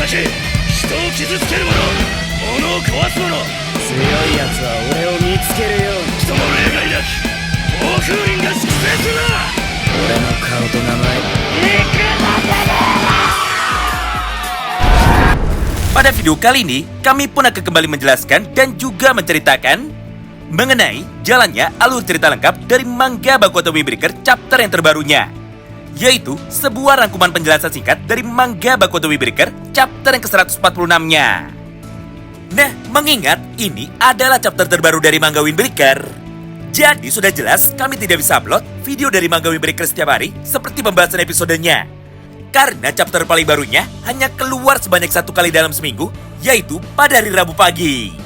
け、人を傷つける者、物を壊す者、強いやつは俺を見つけるように。人の霊が抱き、暴風林が粛清するな。俺の顔と名前。 Pada video kali ini, kami pun akan kembali menjelaskan dan juga menceritakan mengenai jalannya alur cerita lengkap dari manga Baku Atau Windbreaker chapter yang terbarunya, yaitu sebuah rangkuman penjelasan singkat dari manga Baku Atau Windbreaker chapter yang ke-146-nya. Nah, mengingat ini adalah chapter terbaru dari manga Windbreaker, jadi sudah jelas kami tidak bisa upload video dari manga Windbreaker setiap hari seperti pembahasan episodenya. Karena chapter paling barunya hanya keluar sebanyak 1 kali dalam seminggu, yaitu pada hari Rabu pagi.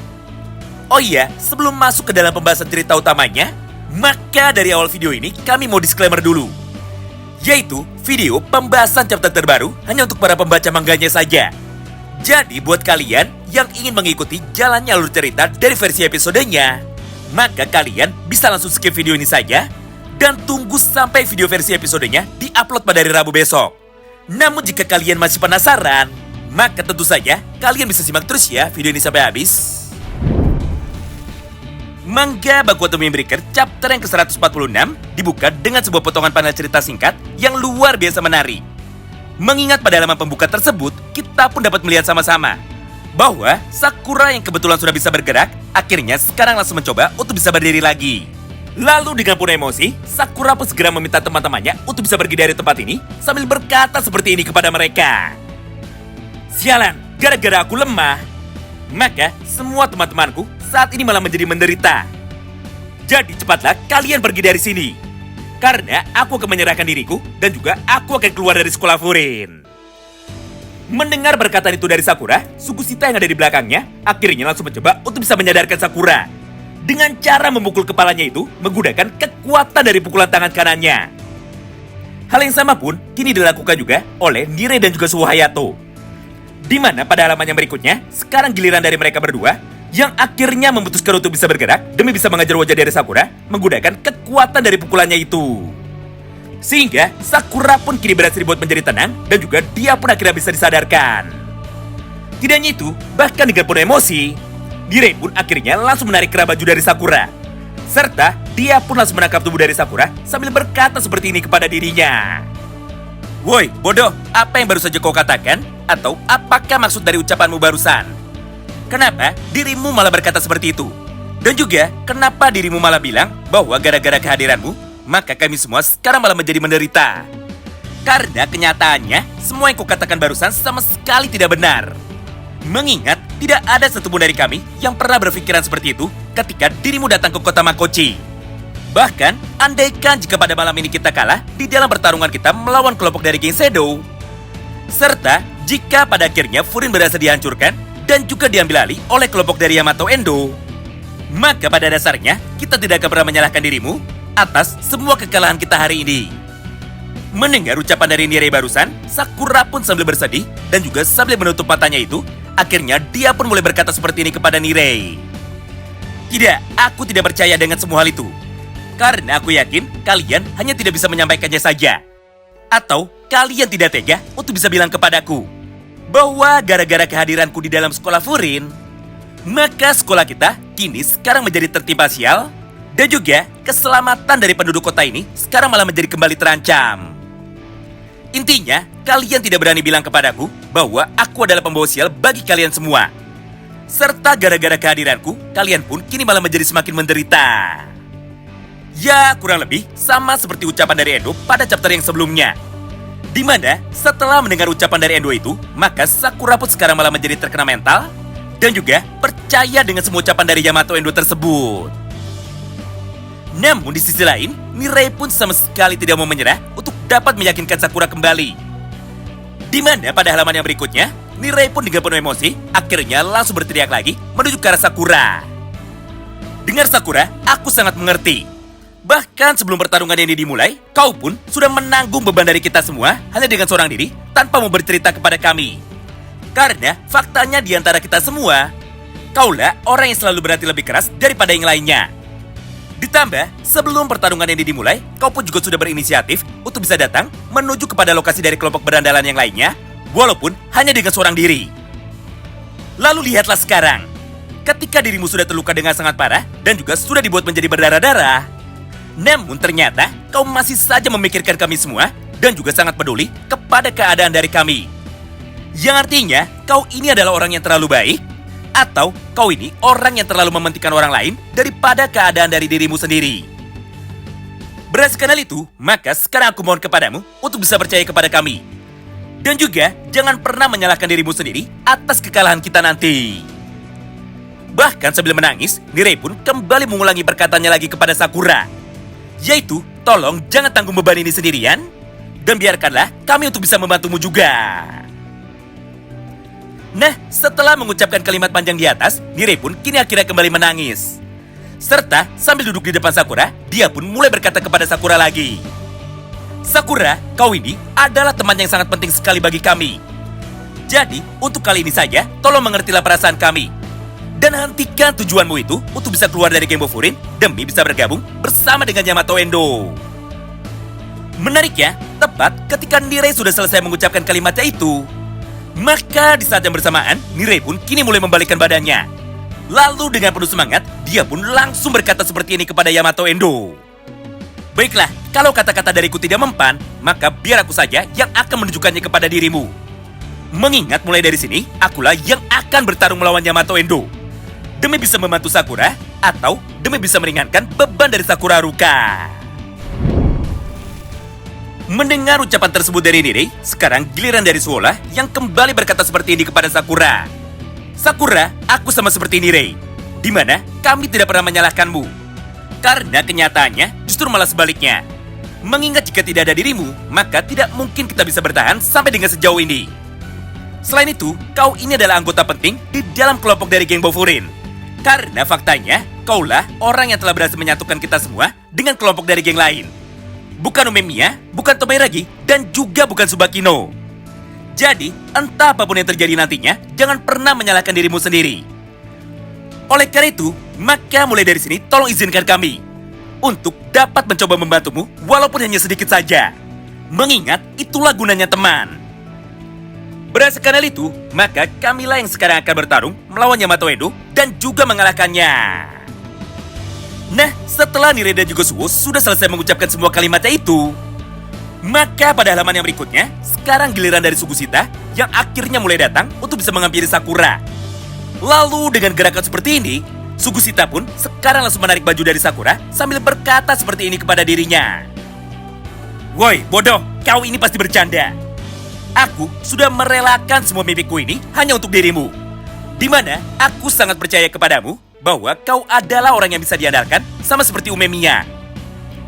Oh iya, sebelum masuk ke dalam pembahasan cerita utamanya, maka dari awal video ini kami mau disclaimer dulu, yaitu video pembahasan chapter terbaru hanya untuk para pembaca manganya saja. Jadi buat kalian yang ingin mengikuti jalannya alur cerita dari versi episodenya, maka kalian bisa langsung skip video ini saja dan tunggu sampai video versi episodenya di-upload pada hari Rabu besok. Namun jika kalian masih penasaran, maka tentu saja kalian bisa simak terus ya video ini sampai habis. Manga Baku Atau Windbreaker chapter yang ke-146 dibuka dengan sebuah potongan panel cerita singkat yang luar biasa menarik. Mengingat pada halaman pembuka tersebut, kita pun dapat melihat sama-sama bahwa Sakura yang kebetulan sudah bisa bergerak, akhirnya sekarang langsung mencoba untuk bisa berdiri lagi. Lalu dengan penuh emosi, Sakura pun segera meminta teman-temannya untuk bisa pergi dari tempat ini sambil berkata seperti ini kepada mereka. Sialan, gara-gara aku lemah, maka semua teman-temanku saat ini malah menjadi menderita. Jadi cepatlah kalian pergi dari sini, karena aku akan menyerahkan diriku dan juga aku akan keluar dari sekolah Furin. Mendengar perkataan itu dari Sakura, Sugusita yang ada di belakangnya akhirnya langsung mencoba untuk bisa menyadarkan Sakura dengan cara memukul kepalanya itu menggunakan kekuatan dari pukulan tangan kanannya. Hal yang sama pun kini dilakukan juga oleh Nire dan juga Suho Hayato. Di mana pada halaman yang berikutnya, sekarang giliran dari mereka berdua yang akhirnya memutuskan untuk bisa bergerak demi bisa mengajar wajah dari Sakura menggunakan kekuatan dari pukulannya itu. Sehingga Sakura pun kini berhasil dibuat menjadi tenang dan juga dia pun akhirnya bisa disadarkan. Tidak hanya itu, bahkan dengan penuh emosi, Nire pun akhirnya langsung menarik kerah baju dari Sakura. Serta dia pun langsung menangkap tubuh dari Sakura sambil berkata seperti ini kepada dirinya. Woi, bodoh, apa yang baru saja kau katakan? Atau apakah maksud dari ucapanmu barusan? Kenapa dirimu malah berkata seperti itu? Dan juga, kenapa dirimu malah bilang bahwa gara-gara kehadiranmu, maka kami semua sekarang malah menjadi menderita? Karena kenyataannya, semua yang kau katakan barusan sama sekali tidak benar. Mengingat tidak ada satupun dari kami yang pernah berpikiran seperti itu ketika dirimu datang ke kota Makochi. Bahkan, andaikan jika pada malam ini kita kalah di dalam pertarungan kita melawan kelompok dari geng Shadow, serta jika pada akhirnya Furin berhasil dihancurkan dan juga diambil alih oleh kelompok dari Yamato Endo, maka pada dasarnya kita tidak akan pernah menyalahkan dirimu atas semua kekalahan kita hari ini. Mendengar ucapan dari Nire barusan, Sakura pun sambil bersedih dan juga sambil menutup matanya itu, akhirnya dia pun mulai berkata seperti ini kepada Nire. Tidak, aku tidak percaya dengan semua hal itu. Karena aku yakin kalian hanya tidak bisa menyampaikannya saja. Atau kalian tidak tega untuk bisa bilang kepadaku bahwa gara-gara kehadiranku di dalam sekolah Furin, maka sekolah kita kini sekarang menjadi tertimpa sial dan juga keselamatan dari penduduk kota ini sekarang malah menjadi kembali terancam. Intinya, kalian tidak berani bilang kepadaku bahwa aku adalah pembawa sial bagi kalian semua. Serta gara-gara kehadiranku, kalian pun kini malah menjadi semakin menderita. Ya, kurang lebih sama seperti ucapan dari Endo pada chapter yang sebelumnya. Di mana setelah mendengar ucapan dari Endo itu, maka Sakura pun sekarang malah menjadi terkena mental dan juga percaya dengan semua ucapan dari Yamato Endo tersebut. Namun di sisi lain, Nire pun sama sekali tidak mau menyerah untuk dapat meyakinkan Sakura kembali. Di mana pada halaman yang berikutnya, Nire pun dengan penuh emosi akhirnya langsung berteriak lagi menuju ke arah Sakura. Dengar Sakura, aku sangat mengerti. Bahkan sebelum pertarungan ini dimulai, kau pun sudah menanggung beban dari kita semua hanya dengan seorang diri tanpa mau bercerita kepada kami. Karena faktanya di antara kita semua, kaulah orang yang selalu berhati lebih keras daripada yang lainnya. Ditambah, sebelum pertarungan ini dimulai, kau pun juga sudah berinisiatif untuk bisa datang menuju kepada lokasi dari kelompok berandalan yang lainnya, walaupun hanya dengan seorang diri. Lalu lihatlah sekarang, ketika dirimu sudah terluka dengan sangat parah dan juga sudah dibuat menjadi berdarah-darah, namun ternyata kau masih saja memikirkan kami semua dan juga sangat peduli kepada keadaan dari kami. Yang artinya, kau ini adalah orang yang terlalu baik, atau kau ini orang yang terlalu mementingkan orang lain daripada keadaan dari dirimu sendiri. Berdasarkan hal itu, maka sekarang aku mohon kepadamu untuk bisa percaya kepada kami. Dan juga, jangan pernah menyalahkan dirimu sendiri atas kekalahan kita nanti. Bahkan sambil menangis, Nirei pun kembali mengulangi perkataannya lagi kepada Sakura. Yaitu, tolong jangan tanggung beban ini sendirian, dan biarkanlah kami untuk bisa membantumu juga. Nah, setelah mengucapkan kalimat panjang di atas, Nirei pun kini akhirnya kembali menangis. Serta sambil duduk di depan Sakura, dia pun mulai berkata kepada Sakura lagi. Sakura, kau ini adalah teman yang sangat penting sekali bagi kami. Jadi, untuk kali ini saja, tolong mengertilah perasaan kami. Dan hentikan tujuanmu itu untuk bisa keluar dari geng Bofurin demi bisa bergabung bersama dengan Yamato Endo. Menarik ya, tepat ketika Nirei sudah selesai mengucapkan kalimatnya itu, maka di saat yang bersamaan, Nirei pun kini mulai membalikkan badannya. Lalu dengan penuh semangat, dia pun langsung berkata seperti ini kepada Yamato Endo. Baiklah, kalau kata-kata dariku tidak mempan, maka biar aku saja yang akan menunjukkannya kepada dirimu. Mengingat mulai dari sini, akulah yang akan bertarung melawan Yamato Endo. Demi bisa membantu Sakura, atau demi bisa meringankan beban dari Sakura Haruka. Mendengar ucapan tersebut dari Nirei, sekarang giliran dari Suola yang kembali berkata seperti ini kepada Sakura. Sakura, aku sama seperti Nirei, di mana kami tidak pernah menyalahkanmu. Karena kenyataannya justru malah sebaliknya. Mengingat jika tidak ada dirimu, maka tidak mungkin kita bisa bertahan sampai dengan sejauh ini. Selain itu, kau ini adalah anggota penting di dalam kelompok dari geng Bofurin. Karena faktanya, kaulah orang yang telah berhasil menyatukan kita semua dengan kelompok dari geng lain. Bukan Umemiya, bukan Tobairagi, dan juga bukan Tsubakino. Jadi, entah apapun yang terjadi nantinya, jangan pernah menyalahkan dirimu sendiri. Oleh karena itu, maka mulai dari sini tolong izinkan kami untuk dapat mencoba membantumu walaupun hanya sedikit saja. Mengingat itulah gunanya teman. Berdasarkan hal itu, maka kamilah yang sekarang akan bertarung melawan Yamato Endo dan juga mengalahkannya. Nah, setelah Nirei dan juga Suwo sudah selesai mengucapkan semua kalimatnya itu, maka pada halaman yang berikutnya, sekarang giliran dari Sugusita yang akhirnya mulai datang untuk bisa menghampiri Sakura. Lalu dengan gerakan seperti ini, Sugusita pun sekarang langsung menarik baju dari Sakura sambil berkata seperti ini kepada dirinya. Woi, bodoh, kau ini pasti bercanda. Aku sudah merelakan semua mimpiku ini hanya untuk dirimu. Di mana aku sangat percaya kepadamu bahwa kau adalah orang yang bisa diandalkan sama seperti Umemiya.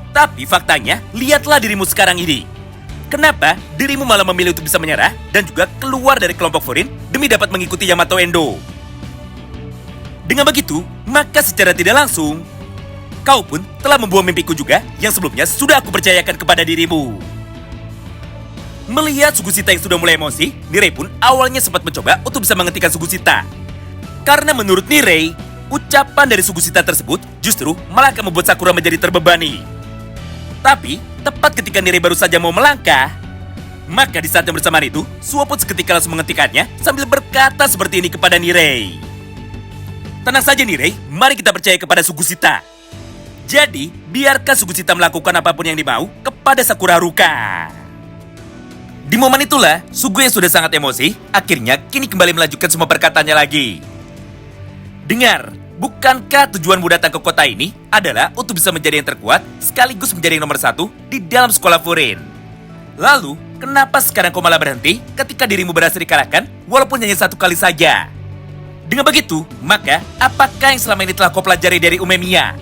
Tapi faktanya, lihatlah dirimu sekarang ini. Kenapa dirimu malah memilih untuk bisa menyerah dan juga keluar dari kelompok Furin demi dapat mengikuti Yamato Endo? Dengan begitu, maka secara tidak langsung, kau pun telah membuang mimpiku juga yang sebelumnya sudah aku percayakan kepada dirimu. Melihat Sugusita yang sudah mulai emosi, Nirei pun awalnya sempat mencoba untuk bisa menghentikan Sugusita. Karena menurut Nirei, ucapan dari Sugusita tersebut justru malah akan membuat Sakura menjadi terbebani. Tapi, tepat ketika Nirei baru saja mau melangkah, maka di saat yang bersamaan itu, Suwo pun seketika langsung menghentikannya sambil berkata seperti ini kepada Nirei. Tenang saja Nirei, mari kita percaya kepada Sugusita. Jadi, biarkan Sugusita melakukan apapun yang dimau kepada Sakura Haruka. Di momen itulah, Sugu yang sudah sangat emosi, akhirnya kini kembali melanjutkan semua perkataannya lagi. Dengar, bukankah tujuanmu datang ke kota ini adalah untuk bisa menjadi yang terkuat sekaligus menjadi yang nomor 1 di dalam sekolah Furin? Lalu, kenapa sekarang kau malah berhenti ketika dirimu berhasil dikalahkan walaupun hanya 1 kali saja? Dengan begitu, maka apakah yang selama ini telah kau pelajari dari Umemiya?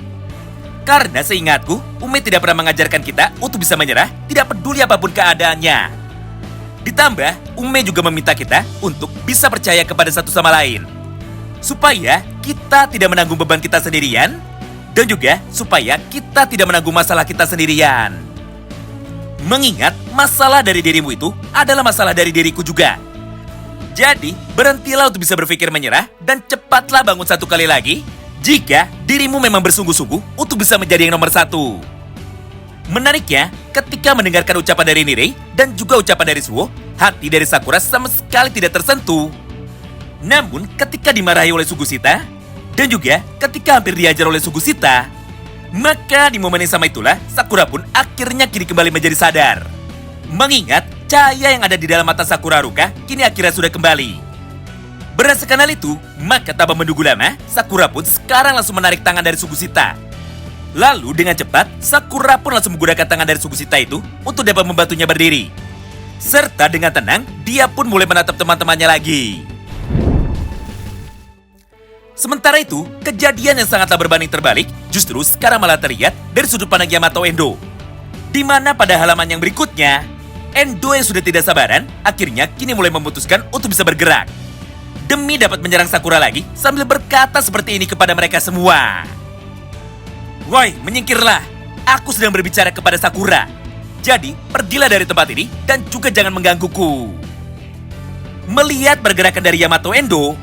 Karena seingatku, Ume tidak pernah mengajarkan kita untuk bisa menyerah, tidak peduli apapun keadaannya. Ditambah, Ume juga meminta kita untuk bisa percaya kepada satu sama lain. Supaya kita tidak menanggung beban kita sendirian, dan juga supaya kita tidak menanggung masalah kita sendirian. Mengingat masalah dari dirimu itu adalah masalah dari diriku juga. Jadi, berhentilah untuk bisa berpikir menyerah dan cepatlah bangun 1 kali lagi jika dirimu memang bersungguh-sungguh untuk bisa menjadi yang nomor 1. Menariknya, ketika mendengarkan ucapan dari Nirei dan juga ucapan dari Suwo, hati dari Sakura sama sekali tidak tersentuh. Namun ketika dimarahi oleh Sugusita, dan juga ketika hampir diajar oleh Sugusita, maka di momen yang sama itulah Sakura pun akhirnya kini kembali menjadi sadar. Mengingat cahaya yang ada di dalam mata Sakura Haruka kini akhirnya sudah kembali. Berdasarkan hal itu, maka tanpa menunggu lama, Sakura pun sekarang langsung menarik tangan dari Sugusita. Lalu dengan cepat, Sakura pun langsung menggunakan tangan dari Sugusita itu untuk dapat membantunya berdiri. Serta dengan tenang, dia pun mulai menatap teman-temannya lagi. Sementara itu, kejadian yang sangatlah berbanding terbalik justru sekarang malah terlihat dari sudut pandang Yamato Endo. Di mana pada halaman yang berikutnya, Endo yang sudah tidak sabaran akhirnya kini mulai memutuskan untuk bisa bergerak. Demi dapat menyerang Sakura lagi sambil berkata seperti ini kepada mereka semua. Woi, menyingkirlah. Aku sedang berbicara kepada Sakura. Jadi, pergilah dari tempat ini dan juga jangan menggangguku. Melihat pergerakan dari Yamato Endo,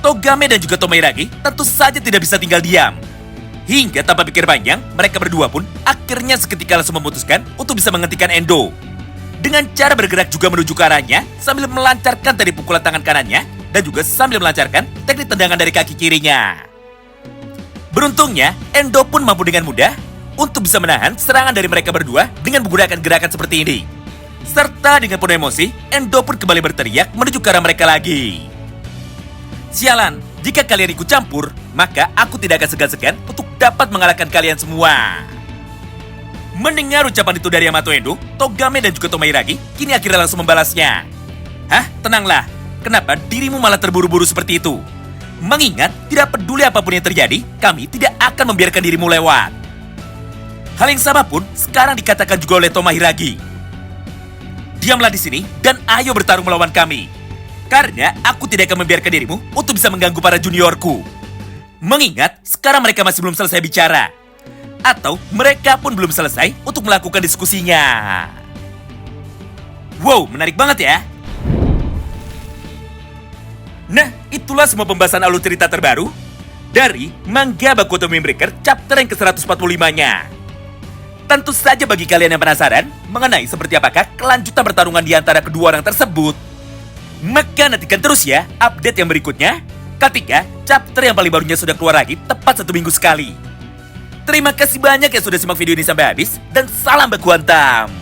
Togame dan juga Tomoiragi tentu saja tidak bisa tinggal diam. Hingga tanpa pikir panjang, mereka berdua pun akhirnya seketika langsung memutuskan untuk bisa menghentikan Endo. Dengan cara bergerak juga menuju ke arahnya sambil melancarkan dari pukulan tangan kanannya dan juga sambil melancarkan teknik tendangan dari kaki kirinya. Beruntungnya, Endo pun mampu dengan mudah untuk bisa menahan serangan dari mereka berdua dengan menggunakan gerakan seperti ini. Serta dengan penuh emosi, Endo pun kembali berteriak menuju ke arah mereka lagi. Sialan, jika kalian ikut campur, maka aku tidak akan segan-segan untuk dapat mengalahkan kalian semua. Mendengar ucapan itu dari Yamato Endo, Togame dan juga Tomoiragi kini akhirnya langsung membalasnya. Hah? Tenanglah. Kenapa dirimu malah terburu-buru seperti itu? Mengingat tidak peduli apapun yang terjadi, kami tidak akan membiarkan dirimu lewat. Hal yang sama pun sekarang dikatakan juga oleh Tomoiragi. Diamlah di sini dan ayo bertarung melawan kami. Karena aku tidak akan membiarkan dirimu untuk bisa mengganggu para juniorku. Mengingat sekarang mereka masih belum selesai bicara. Atau mereka pun belum selesai untuk melakukan diskusinya. Wow, menarik banget ya. Nah, itulah semua pembahasan alur cerita terbaru dari manga Baku Otome Breaker chapter yang ke-145-nya. Tentu saja bagi kalian yang penasaran mengenai seperti apakah kelanjutan pertarungan di antara kedua orang tersebut, maka nantikan terus ya update yang berikutnya ketika chapter yang paling barunya sudah keluar lagi tepat 1 minggu sekali. Terima kasih banyak yang sudah simak video ini sampai habis dan salam baku hantam.